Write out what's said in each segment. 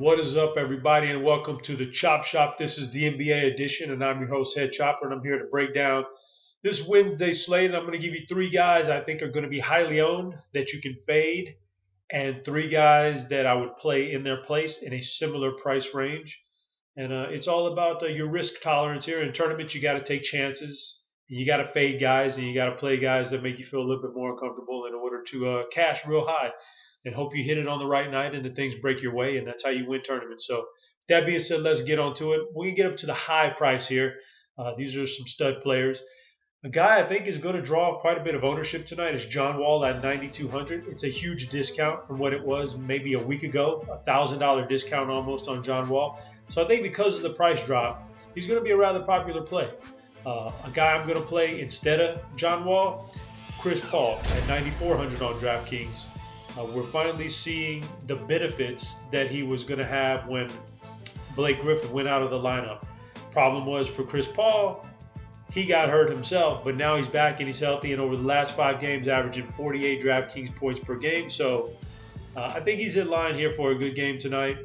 What is up, everybody, and welcome to the Chop Shop. This is the NBA edition, and I'm your host, Head Chopper, and I'm here to break down this Wednesday slate. And I'm going to give you three guys I think are going to be highly owned that you can fade, and three guys that I would play in their place in a similar price range. And it's all about your risk tolerance here. In tournaments, you got to take chances. You got to fade guys, and you got to play guys that make you feel a little bit more uncomfortable in order to cash real high and hope you hit it on the right night and the things break your way, and that's how you win tournaments. So that being said, let's get on to it. We can get up to the high price here. These are some stud players. A guy I think is going to draw quite a bit of ownership tonight is John Wall at 9,200. It's a huge discount from what it was maybe a week ago, $1,000 discount almost on John Wall. So I think because of the price drop, he's going to be a rather popular play. A guy I'm going to play instead of John Wall, Chris Paul at 9,400 on DraftKings. We're finally seeing the benefits that he was going to have when Blake Griffin went out of the lineup. Problem was for Chris Paul, he got hurt himself, but now he's back and he's healthy, and over the last 5 games averaging 48 DraftKings points per game. So I think he's in line here for a good game tonight.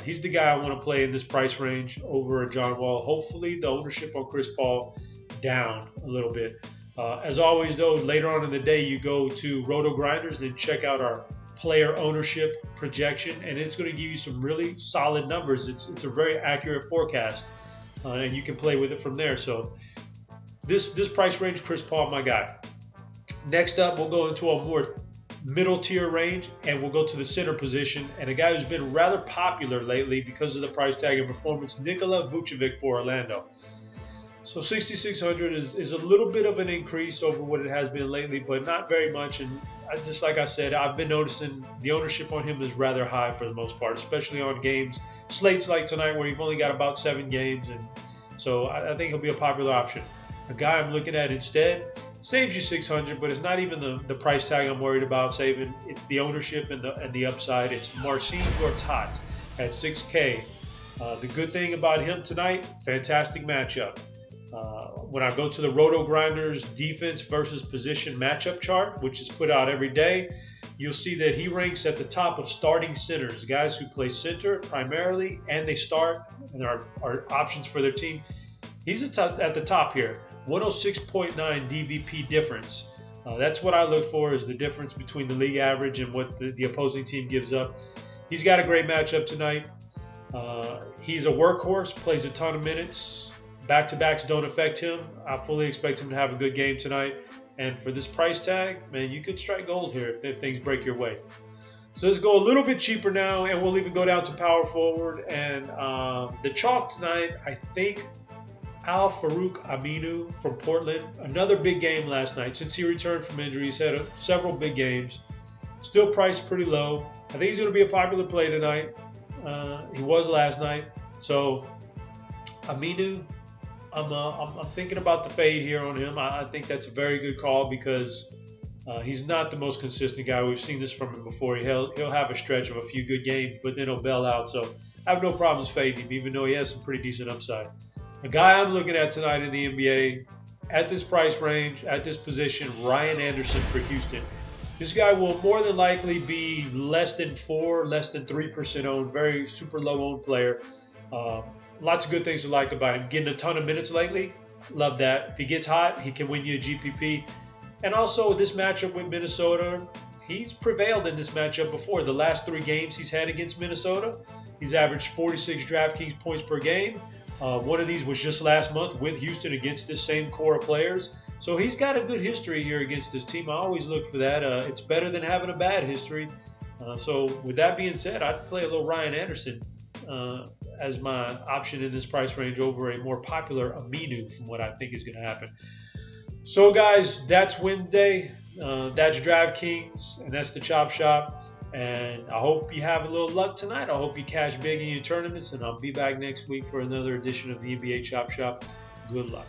He's the guy I want to play in this price range over John Wall. Hopefully the ownership on Chris Paul down a little bit. As always, though, later on in the day, you go to RotoGrinders and check out our player ownership projection, and it's going to give you some really solid numbers. It's a very accurate forecast, and you can play with it from there. So this price range, Chris Paul, my guy. Next up, we'll go into a more middle tier range, and we'll go to the center position, and a guy who's been rather popular lately because of the price tag and performance, Nikola Vucevic for Orlando. So 6,600 is a little bit of an increase over what it has been lately, but not very much. And just like I said, I've been noticing the ownership on him is rather high for the most part, especially on games, slates like tonight where you've only got about 7 games. And so I think he'll be a popular option. A guy I'm looking at instead saves you 600, but it's not even the price tag I'm worried about saving. It's the ownership and the upside. It's Marcin Gortat at 6K. The good thing about him tonight, fantastic matchup. When I go to the RotoGrinders defense versus position matchup chart, which is put out every day, you'll see that he ranks at the top of starting centers, guys who play center primarily, and they start and are options for their team. He's at the top here, 106.9 DVP difference. That's what I look for, is the difference between the league average and what the opposing team gives up. He's got a great matchup tonight. He's a workhorse, plays a ton of minutes. Back-to-backs don't affect him. I fully expect him to have a good game tonight. And for this price tag, man, you could strike gold here if things break your way. So let's go a little bit cheaper now, and we'll even go down to power forward. And the chalk tonight, I think Al-Farouq Aminu from Portland. Another big game last night. Since he returned from injury, he's had several big games. Still priced pretty low. I think he's going to be a popular play tonight. He was last night. So Aminu, I'm thinking about the fade here on him. I think that's a very good call because he's not the most consistent guy. We've seen this from him before. He'll have a stretch of a few good games, but then he'll bail out. So I have no problems fading him, even though he has some pretty decent upside. A guy I'm looking at tonight in the NBA at this price range, at this position, Ryan Anderson for Houston. This guy will more than likely be less than 3% owned, very super low owned player. Lots of good things to like about him. Getting a ton of minutes lately. Love that. If he gets hot, he can win you a GPP. And also this matchup with Minnesota, he's prevailed in this matchup before. The last 3 games he's had against Minnesota, he's averaged 46 DraftKings points per game. One of these was just last month with Houston against this same core of players. So he's got a good history here against this team. I always look for that. It's better than having a bad history. So with that being said, I'd play a little Ryan Anderson as my option in this price range over a more popular Aminu from what I think is going to happen. So guys, that's Wednesday. That's DraftKings, and that's the Chop Shop. And I hope you have a little luck tonight. I hope you cash big in your tournaments, and I'll be back next week for another edition of the NBA Chop Shop. Good luck.